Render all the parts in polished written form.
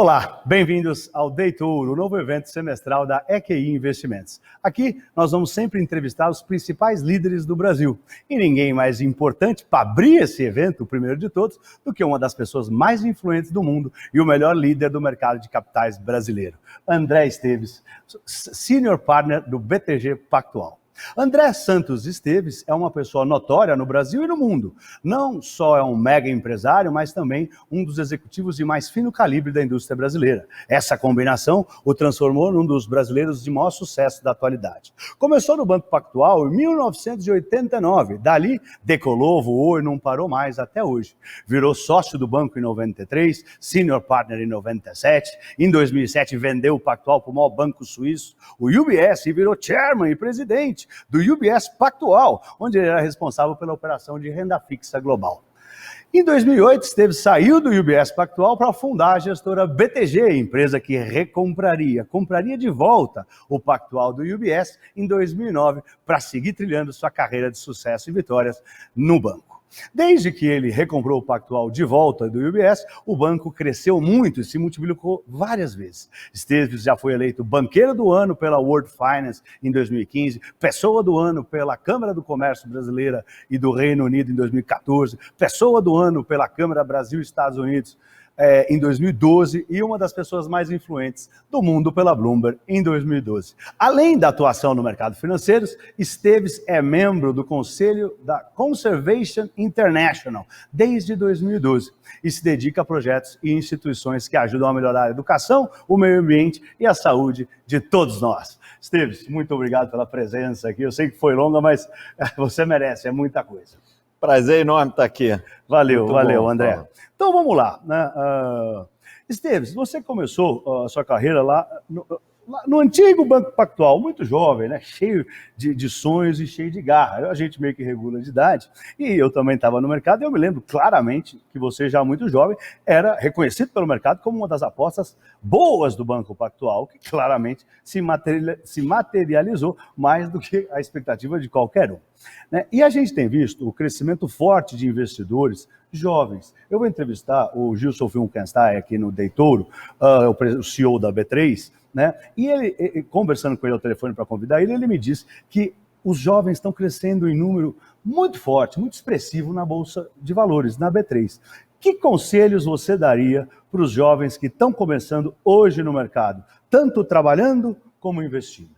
Olá, bem-vindos ao Day Tour, o novo evento semestral da EQI Investimentos. Aqui nós vamos sempre entrevistar os principais líderes do Brasil. E ninguém mais importante para abrir esse evento, o primeiro de todos, do que uma das pessoas mais influentes do mundo e o melhor líder do mercado de capitais brasileiro, André Esteves, Senior Partner do BTG Pactual. André Santos Esteves é uma pessoa notória no Brasil e no mundo. Não só é um mega empresário, mas também um dos executivos de mais fino calibre da indústria brasileira. Essa combinação o transformou num dos brasileiros de maior sucesso da atualidade. Começou no Banco Pactual em 1989. Dali, decolou, voou e não parou mais até hoje. Virou sócio do banco em 93, senior partner em 97. Em 2007, vendeu o Pactual para o maior banco suíço, o UBS, e virou chairman e presidente do UBS Pactual, onde ele era responsável pela operação de renda fixa global. Em 2008, Esteves saiu do UBS Pactual para fundar a gestora BTG, empresa que compraria de volta o Pactual do UBS em 2009 para seguir trilhando sua carreira de sucesso e vitórias no banco. Desde que ele recomprou o Pactual de volta do UBS, o banco cresceu muito e se multiplicou várias vezes. Esteves já foi eleito banqueiro do ano pela World Finance em 2015, pessoa do ano pela Câmara do Comércio Brasileira e do Reino Unido em 2014, pessoa do ano pela Câmara Brasil-Estados Unidos em 2012 e uma das pessoas mais influentes do mundo pela Bloomberg em 2012. Além da atuação no mercado financeiro, Esteves é membro do Conselho da Conservation International desde 2012 e se dedica a projetos e instituições que ajudam a melhorar a educação, o meio ambiente e a saúde de todos nós. Esteves, muito obrigado pela presença aqui. Eu sei que foi longa, mas você merece, é muita coisa. Prazer enorme estar aqui. Valeu, Muito valeu, bom, André. Paulo. Então vamos lá, né? Esteves, você começou a sua carreira lá no antigo Banco Pactual, muito jovem, né? Cheio de sonhos e cheio de garra. A gente meio que regula de idade. E eu também estava no mercado e eu me lembro claramente que você, já muito jovem, era reconhecido pelo mercado como uma das apostas boas do Banco Pactual, que claramente se materializou mais do que a expectativa de qualquer um, né? E a gente tem visto o crescimento forte de investidores jovens. Eu vou entrevistar o Gilson Finkelstein aqui no Day Tour, o CEO da B3, né? E ele, conversando com ele ao telefone para convidar ele me disse que os jovens estão crescendo em número muito forte, muito expressivo na Bolsa de Valores, na B3. Que conselhos você daria para os jovens que estão começando hoje no mercado, tanto trabalhando como investindo?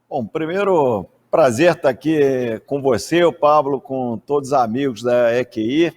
Bom, primeiro, prazer estar aqui com você, o Pablo, com todos os amigos da EQI.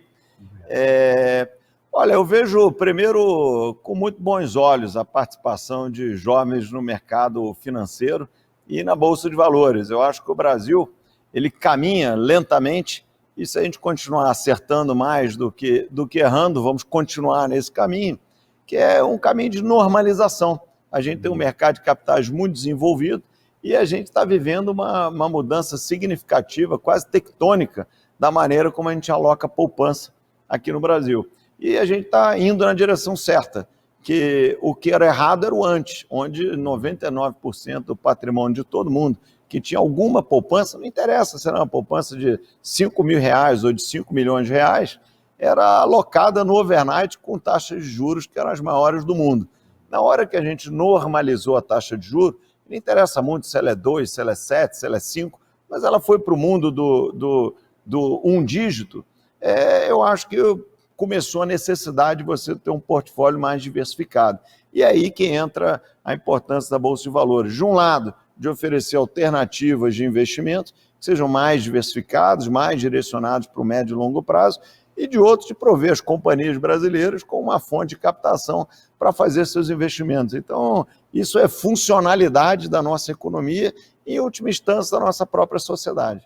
Olha, eu vejo primeiro com muito bons olhos a participação de jovens no mercado financeiro e na Bolsa de Valores. Eu acho que o Brasil ele caminha lentamente e se a gente continuar acertando mais do que errando, vamos continuar nesse caminho, que é um caminho de normalização. A gente tem um mercado de capitais muito desenvolvido e a gente está vivendo uma mudança significativa, quase tectônica, da maneira como a gente aloca poupança aqui no Brasil. E a gente está indo na direção certa, que o que era errado era o antes, onde 99% do patrimônio de todo mundo que tinha alguma poupança, não interessa se era uma poupança de 5 mil reais ou de 5 milhões de reais, era alocada no overnight com taxas de juros que eram as maiores do mundo. Na hora que a gente normalizou a taxa de juros, não interessa muito se ela é 2, se ela é 7, se ela é 5, mas ela foi para o mundo do um dígito. Eu acho que começou a necessidade de você ter um portfólio mais diversificado. E é aí que entra a importância da Bolsa de Valores. De um lado, de oferecer alternativas de investimento que sejam mais diversificados, mais direcionados para o médio e longo prazo, e de outro, de prover as companhias brasileiras com uma fonte de captação para fazer seus investimentos. Então, isso é funcionalidade da nossa economia e, em última instância, da nossa própria sociedade.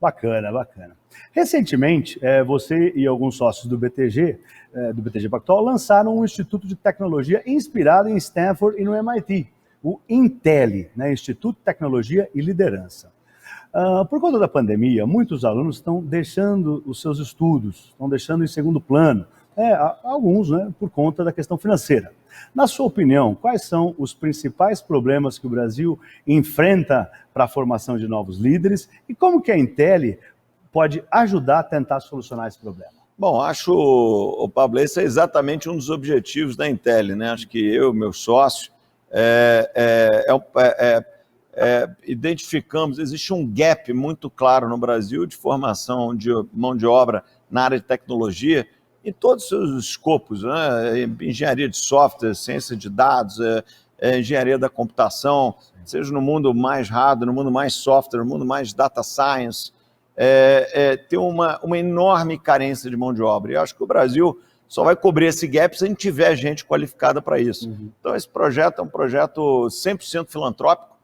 Bacana, bacana. Recentemente, você e alguns sócios do BTG Pactual, lançaram um instituto de tecnologia inspirado em Stanford e no MIT, o Intelli, né, Instituto de Tecnologia e Liderança. Por conta da pandemia, muitos alunos estão deixando os seus estudos, estão deixando em segundo plano, alguns, né, por conta da questão financeira. Na sua opinião, quais são os principais problemas que o Brasil enfrenta para a formação de novos líderes e como que a Intelli pode ajudar a tentar solucionar esse problema? Bom, acho, o Pablo, esse é exatamente um dos objetivos da Intelli, né? Acho que eu, meu sócio, identificamos, existe um gap muito claro no Brasil de formação de mão de obra na área de tecnologia, em todos os seus escopos, né? Engenharia de software, ciência de dados, engenharia da computação, seja no mundo mais hard, no mundo mais software, no mundo mais data science, tem uma enorme carência de mão de obra. E eu acho que o Brasil só vai cobrir esse gap se a gente tiver gente qualificada para isso. Então, esse projeto é um projeto 100% filantrópico,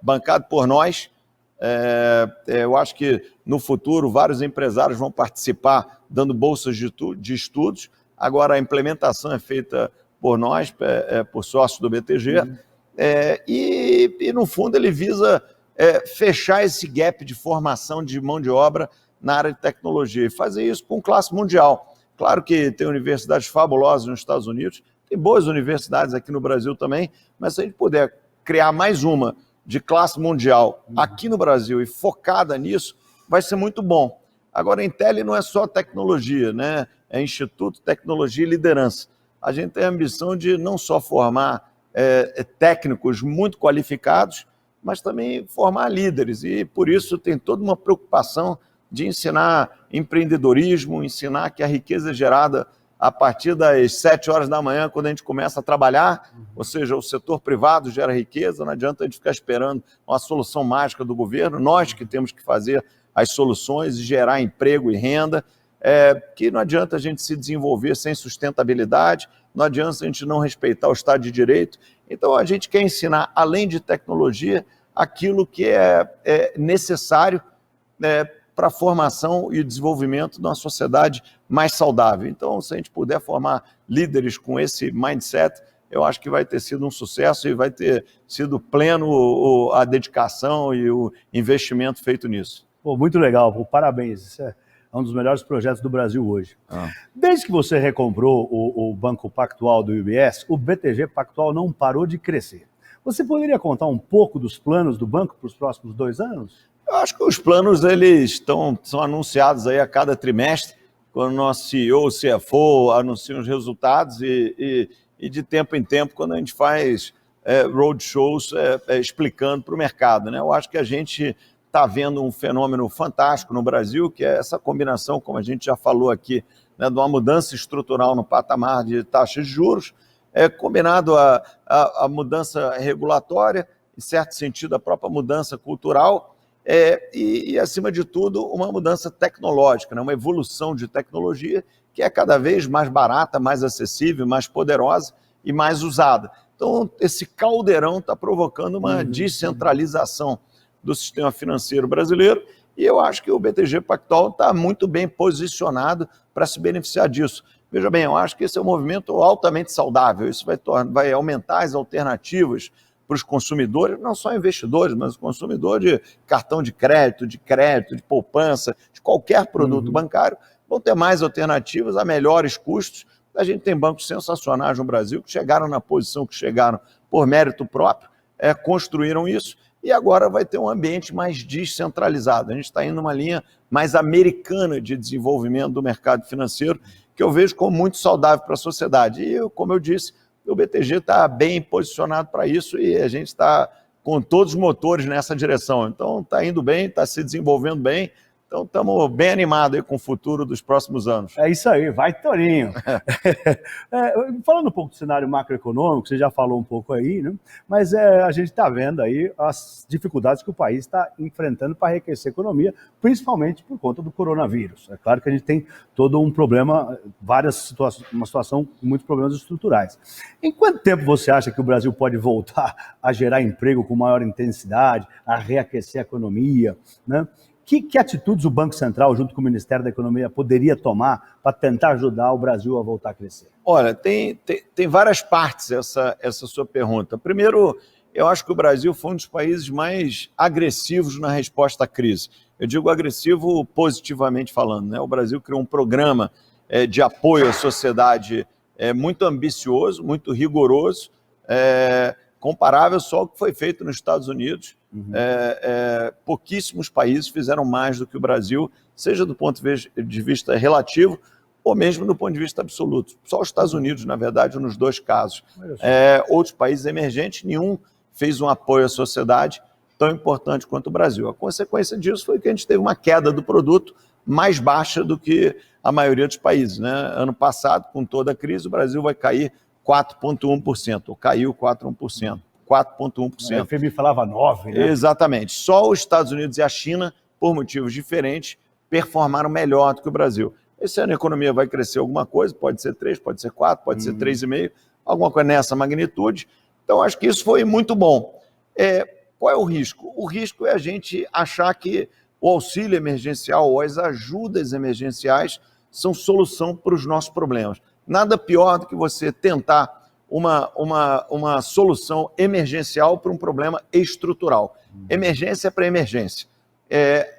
bancado por nós. Eu acho que no futuro vários empresários vão participar dando bolsas de estudos. Agora a implementação é feita por nós, por sócios do BTG, e no fundo ele visa fechar esse gap de formação de mão de obra na área de tecnologia e fazer isso com classe mundial. Claro que tem universidades fabulosas nos Estados Unidos, tem boas universidades aqui no Brasil também, mas se a gente puder criar mais uma de classe mundial aqui no Brasil e focada nisso, vai ser muito bom. Agora, a Intelli não é só tecnologia, né? É Instituto, Tecnologia e Liderança. A gente tem a ambição de não só formar técnicos muito qualificados, mas também formar líderes. E, por isso, tem toda uma preocupação de ensinar empreendedorismo, ensinar que a riqueza é gerada a partir das 7 horas da manhã, quando a gente começa a trabalhar, ou seja, o setor privado gera riqueza, não adianta a gente ficar esperando uma solução mágica do governo, nós que temos que fazer as soluções e gerar emprego e renda, que não adianta a gente se desenvolver sem sustentabilidade, não adianta a gente não respeitar o Estado de Direito. Então, a gente quer ensinar, além de tecnologia, aquilo que é necessário para a formação e desenvolvimento de uma sociedade mais saudável. Então, se a gente puder formar líderes com esse mindset, eu acho que vai ter sido um sucesso e vai ter sido pleno a dedicação e o investimento feito nisso. Pô, muito legal, pô, parabéns. Isso é um dos melhores projetos do Brasil hoje. Desde que você recomprou o Banco Pactual do UBS, o BTG Pactual não parou de crescer. Você poderia contar um pouco dos planos do banco para os próximos 2 anos? Eu acho que os planos eles são anunciados aí a cada trimestre, quando o nosso CEO, o CFO anunciam os resultados e de tempo em tempo, quando a gente faz roadshows explicando para o mercado, né? Eu acho que a gente está vendo um fenômeno fantástico no Brasil, que é essa combinação, como a gente já falou aqui, né, de uma mudança estrutural no patamar de taxas de juros, combinado a mudança regulatória, em certo sentido, a própria mudança cultural, e, acima de tudo, uma mudança tecnológica, né, uma evolução de tecnologia que é cada vez mais barata, mais acessível, mais poderosa e mais usada. Então, esse caldeirão está provocando uma descentralização do sistema financeiro brasileiro, e eu acho que o BTG Pactual está muito bem posicionado para se beneficiar disso. Veja bem, eu acho que esse é um movimento altamente saudável, isso vai aumentar as alternativas para os consumidores, não só investidores, mas o consumidor de cartão de crédito, de poupança, de qualquer produto bancário, vão ter mais alternativas a melhores custos. A gente tem bancos sensacionais no Brasil que chegaram na posição que chegaram por mérito próprio, construíram isso, e agora vai ter um ambiente mais descentralizado. A gente está indo numa linha mais americana de desenvolvimento do mercado financeiro, que eu vejo como muito saudável para a sociedade. E, como eu disse, o BTG está bem posicionado para isso e a gente está com todos os motores nessa direção. Então, está indo bem, está se desenvolvendo bem. Então, estamos bem animados aí com o futuro dos próximos anos. É isso aí, vai Torinho! Falando um pouco do cenário macroeconômico, você já falou um pouco aí, né? Mas a gente está vendo aí as dificuldades que o país está enfrentando para enriquecer a economia, principalmente por conta do coronavírus. É claro que a gente tem todo um problema, uma situação com muitos problemas estruturais. Em quanto tempo você acha que o Brasil pode voltar a gerar emprego com maior intensidade, a reaquecer a economia, né? Que atitudes o Banco Central, junto com o Ministério da Economia, poderia tomar para tentar ajudar o Brasil a voltar a crescer? Olha, tem várias partes essa sua pergunta. Primeiro, eu acho que o Brasil foi um dos países mais agressivos na resposta à crise. Eu digo agressivo positivamente falando, né? O Brasil criou um programa de apoio à sociedade muito ambicioso, muito rigoroso, comparável só ao que foi feito nos Estados Unidos. Pouquíssimos países fizeram mais do que o Brasil, seja do ponto de vista relativo ou mesmo do ponto de vista absoluto. Só os Estados Unidos, na verdade, nos dois casos. Outros países emergentes, nenhum fez um apoio à sociedade tão importante quanto o Brasil. A consequência disso foi que a gente teve uma queda do produto mais baixa do que a maioria dos países, né? Ano passado, com toda a crise, o Brasil vai cair 4,1%, ou caiu 4,1%. 4,1%. A FMI falava 9%, né? Exatamente. Só os Estados Unidos e a China, por motivos diferentes, performaram melhor do que o Brasil. Esse ano a economia vai crescer alguma coisa, pode ser 3%, pode ser 4%, pode ser 3,5%, alguma coisa nessa magnitude. Então, acho que isso foi muito bom. Qual é o risco? O risco é a gente achar que o auxílio emergencial ou as ajudas emergenciais são solução para os nossos problemas. Nada pior do que você tentar uma solução emergencial para um problema estrutural. Emergência é para emergência.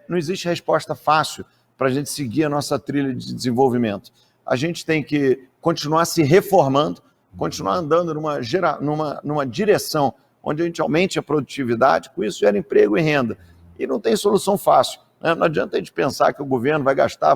Não existe resposta fácil para a gente seguir a nossa trilha de desenvolvimento. A gente tem que continuar se reformando, continuar andando numa direção onde a gente aumente a produtividade, com isso gera emprego e renda. E não tem solução fácil, né? Não adianta a gente pensar que o governo vai gastar,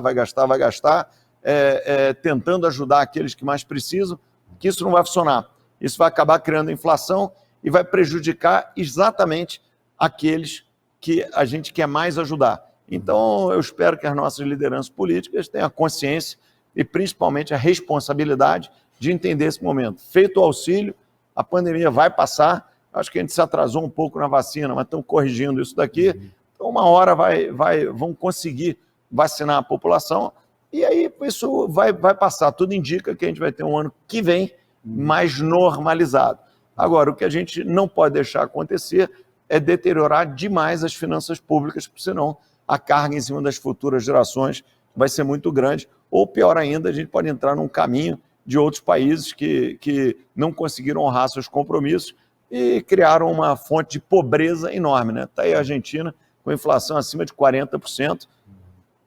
tentando ajudar aqueles que mais precisam, que isso não vai funcionar. Isso vai acabar criando inflação e vai prejudicar exatamente aqueles que a gente quer mais ajudar. Então, eu espero que as nossas lideranças políticas tenham a consciência e principalmente a responsabilidade de entender esse momento. Feito o auxílio, a pandemia vai passar. Acho que a gente se atrasou um pouco na vacina, mas estão corrigindo isso daqui. Então, uma hora vão conseguir vacinar a população e aí isso vai passar. Tudo indica que a gente vai ter um ano que vem mais normalizado. Agora, o que a gente não pode deixar acontecer é deteriorar demais as finanças públicas, porque senão a carga em cima das futuras gerações vai ser muito grande. Ou, pior ainda, a gente pode entrar num caminho de outros países que não conseguiram honrar seus compromissos e criaram uma fonte de pobreza enorme, né? Está aí a Argentina com inflação acima de 40%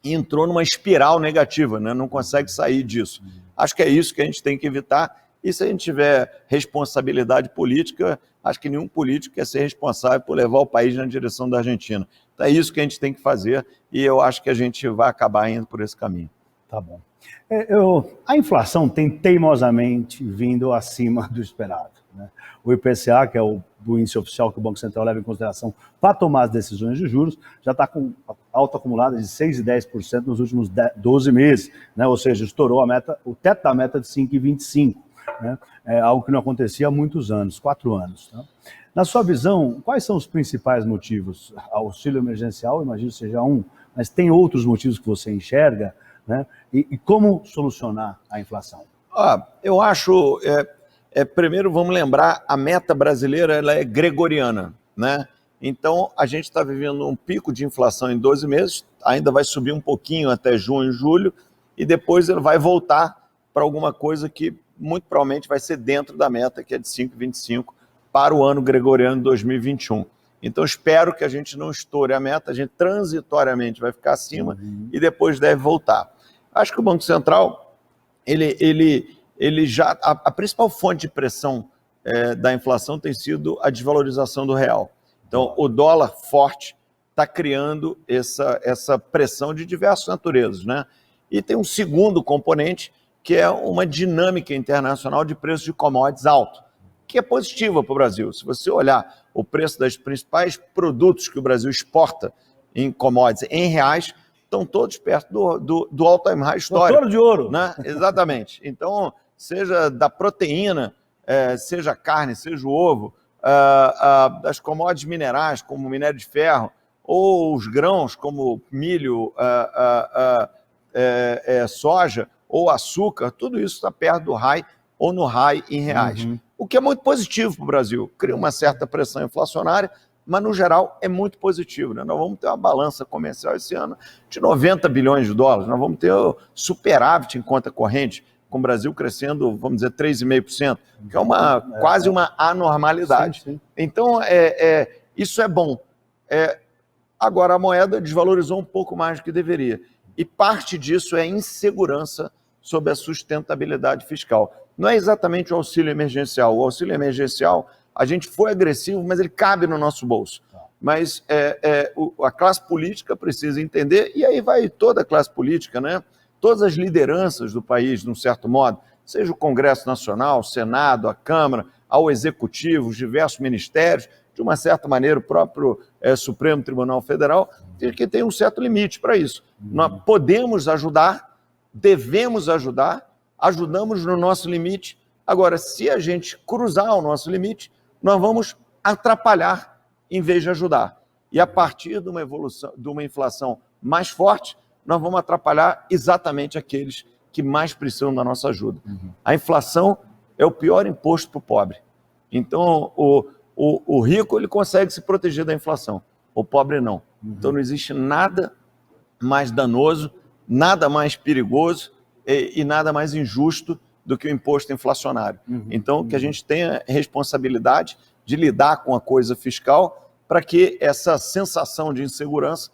e entrou numa espiral negativa, né? Não consegue sair disso. Acho que é isso que a gente tem que evitar. E se a gente tiver responsabilidade política, acho que nenhum político quer ser responsável por levar o país na direção da Argentina. Então é isso que a gente tem que fazer e eu acho que a gente vai acabar indo por esse caminho. Tá bom. A inflação tem teimosamente vindo acima do esperado, né? O IPCA, que é o índice oficial que o Banco Central leva em consideração para tomar as decisões de juros, já está com alta acumulada de 6,10% nos últimos 12 meses, né? Ou seja, estourou o teto da meta de 5,25%. Né? É algo que não acontecia há muitos anos, 4 anos. Tá? Na sua visão, quais são os principais motivos? Auxílio emergencial, imagino que seja um, mas tem outros motivos que você enxerga, né? E como solucionar a inflação? Eu acho, primeiro vamos lembrar, a meta brasileira ela é gregoriana, né? Então a gente está vivendo um pico de inflação em 12 meses, ainda vai subir um pouquinho até junho, julho, e depois ele vai voltar para alguma coisa que muito provavelmente vai ser dentro da meta, que é de 5,25 para o ano gregoriano 2021. Então, espero que a gente não estoure a meta, a gente transitoriamente vai ficar acima e depois deve voltar. Acho que o Banco Central, ele já... A principal fonte de pressão da inflação tem sido a desvalorização do real. Então, o dólar forte está criando essa pressão de diversas naturezas, né? E tem um segundo componente, que é uma dinâmica internacional de preço de commodities alto, que é positiva para o Brasil. Se você olhar o preço dos principais produtos que o Brasil exporta em commodities em reais, estão todos perto do all-time high histórico. Doutor de ouro. Né? Exatamente. Então, seja da proteína, seja a carne, seja o ovo, das commodities minerais, como o minério de ferro, ou os grãos, como milho, soja, ou açúcar, tudo isso está perto do high ou no high em reais. O que é muito positivo para o Brasil. Cria uma certa pressão inflacionária, mas no geral é muito positivo, né? Nós vamos ter uma balança comercial esse ano de 90 bilhões de dólares, nós vamos ter o superávit em conta corrente, com o Brasil crescendo, vamos dizer, 3,5%, que é quase uma anormalidade. Sim. Então, isso é bom. Agora, a moeda desvalorizou um pouco mais do que deveria. E parte disso é insegurança sobre a sustentabilidade fiscal. Não é exatamente o auxílio emergencial. O auxílio emergencial A gente foi agressivo, mas ele cabe no nosso bolso. Mas a classe política precisa entender, e aí vai toda a classe política, né? Todas as lideranças do país, de um certo modo, seja o Congresso Nacional, o Senado, a Câmara, ao Executivo, os diversos ministérios, de uma certa maneira o próprio Supremo Tribunal Federal, que tem um certo limite para isso. Nós podemos ajudar, devemos ajudar, ajudamos no nosso limite. Agora, se a gente cruzar o nosso limite, nós vamos atrapalhar em vez de ajudar. E a partir de uma inflação mais forte, nós vamos atrapalhar exatamente aqueles que mais precisam da nossa ajuda. A inflação é o pior imposto para o pobre. Então, o rico ele consegue se proteger da inflação, o pobre não. Então, não existe nada mais danoso, nada mais perigoso e nada mais injusto do que o imposto inflacionário. Então, que a gente tenha responsabilidade de lidar com a coisa fiscal para que essa sensação de insegurança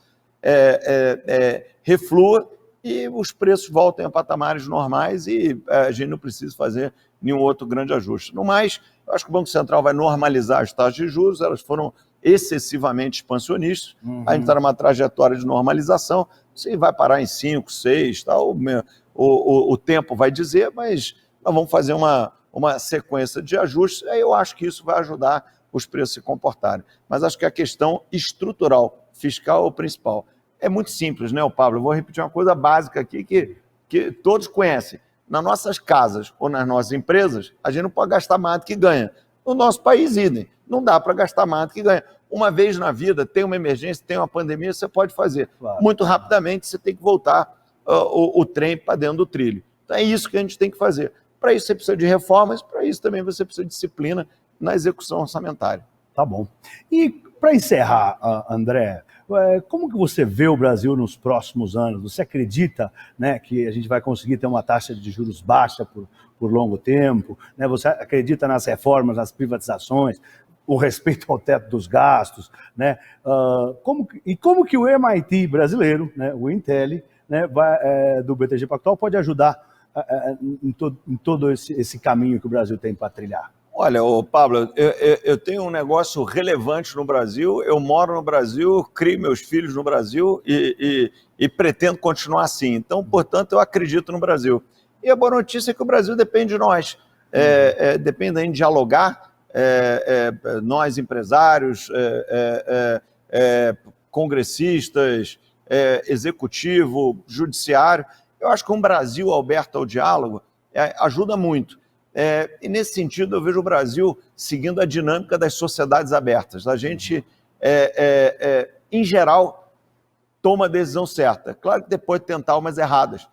reflua e os preços voltem a patamares normais e a gente não precisa fazer nenhum outro grande ajuste. No mais, eu acho que o Banco Central vai normalizar as taxas de juros, elas foram excessivamente expansionistas, a gente está numa trajetória de normalização, se vai parar em 5, 6, tal, o tempo vai dizer, mas nós vamos fazer uma sequência de ajustes, aí eu acho que isso vai ajudar os preços a se comportarem. Mas acho que a questão estrutural, fiscal é o principal. É muito simples, né, Pablo? Eu vou repetir uma coisa básica aqui que todos conhecem. Nas nossas casas ou nas nossas empresas, a gente não pode gastar mais do que ganha. No nosso país, idem. Não dá para gastar mais do que ganha. Uma vez na vida, tem uma emergência, tem uma pandemia, você pode fazer. Claro. Muito rapidamente, você tem que voltar o trem para dentro do trilho. Então é isso que a gente tem que fazer. Para isso você precisa de reformas, para isso também você precisa de disciplina na execução orçamentária. Tá bom. E para encerrar, André, como que você vê o Brasil nos próximos anos? Você acredita, né, que a gente vai conseguir ter uma taxa de juros baixa por longo tempo? Né? Você acredita nas reformas, nas privatizações, o respeito ao teto dos gastos? Né? Como que o MIT brasileiro, né, o Intel, né, do BTG Pactual, pode ajudar em todo esse caminho que o Brasil tem para trilhar? Olha, Pablo, eu tenho um negócio relevante no Brasil, eu moro no Brasil, crio meus filhos no Brasil e pretendo continuar assim. Então, portanto, eu acredito no Brasil. E a boa notícia é que o Brasil depende de nós. Depende de dialogar, nós empresários, congressistas, executivo, judiciário. Eu acho que um Brasil aberto ao diálogo ajuda muito. E nesse sentido, eu vejo o Brasil seguindo a dinâmica das sociedades abertas. A gente, em geral, toma a decisão certa. Claro que depois de tentar umas erradas.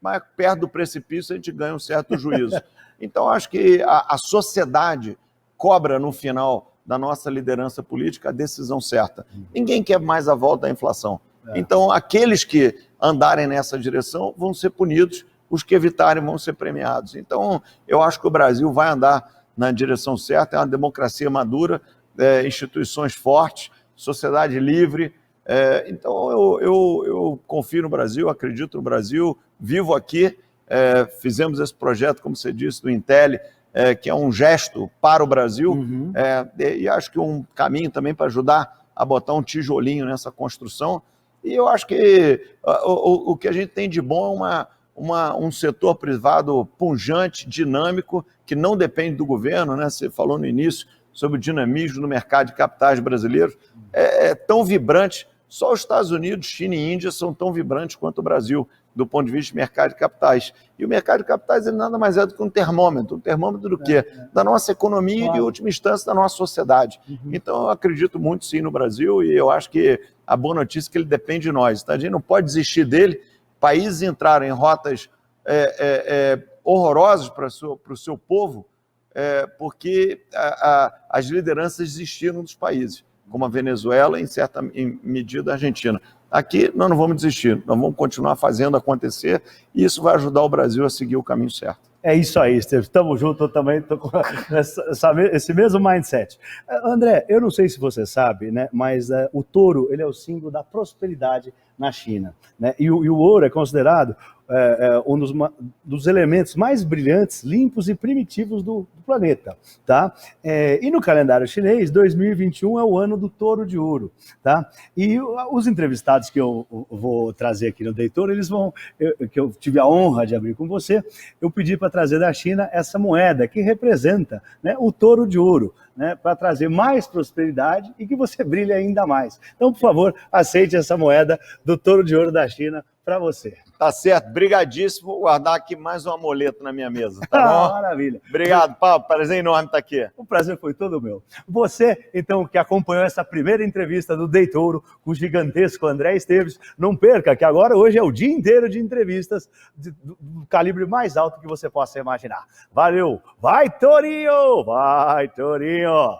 Mas perto do precipício a gente ganha um certo juízo. Então, acho que a sociedade cobra, no final da nossa liderança política, a decisão certa. Ninguém quer mais a volta da inflação. Então, aqueles que andarem nessa direção vão ser punidos, os que evitarem vão ser premiados. Então, eu acho que o Brasil vai andar na direção certa, é uma democracia madura, instituições fortes, sociedade livre. Então, eu confio no Brasil, acredito no Brasil, vivo aqui, fizemos esse projeto, como você disse, do Intel, que é um gesto para o Brasil, e acho que um caminho também para ajudar a botar um tijolinho nessa construção. E eu acho que o que a gente tem de bom é um setor privado pujante, dinâmico, que não depende do governo, né? Você falou no início sobre o dinamismo no mercado de capitais brasileiros, tão vibrante, só os Estados Unidos, China e Índia são tão vibrantes quanto o Brasil, do ponto de vista de mercado de capitais. E o mercado de capitais ele nada mais é do que um termômetro do quê? Da nossa economia e, de última instância, da nossa sociedade. Então, eu acredito muito, sim, no Brasil, e eu acho que a boa notícia é que ele depende de nós. Tá? A gente não pode desistir dele. Países entraram em rotas horrorosas para o seu povo, porque as lideranças desistiram dos países, como a Venezuela e, em medida, a Argentina. Aqui nós não vamos desistir, nós vamos continuar fazendo acontecer e isso vai ajudar o Brasil a seguir o caminho certo. É isso aí, Esteves. Estamos juntos, eu também estou com esse mesmo mindset. André, eu não sei se você sabe, né, mas o touro ele é o símbolo da prosperidade na China, né? E o ouro é considerado um dos elementos mais brilhantes, limpos e primitivos do planeta, tá? E no calendário chinês, 2021 é o ano do touro de ouro, tá? E os entrevistados que eu vou trazer aqui no Day Touro, que eu tive a honra de abrir com você, eu pedi para trazer da China essa moeda que representa, né, o touro de ouro, né, para trazer mais prosperidade e que você brilhe ainda mais. Então, por favor, aceite essa moeda do touro de ouro da China para você. Tá certo, brigadíssimo. Vou guardar aqui mais um amuleto na minha mesa, tá bom? Maravilha. Obrigado, Paulo. Prazer enorme estar aqui. O prazer foi todo meu. Você, então, que acompanhou essa primeira entrevista do Day Touro com o gigantesco André Esteves, não perca, que agora hoje é o dia inteiro de entrevistas do calibre mais alto que você possa imaginar. Valeu! Vai, Tourinho! Vai, Tourinho!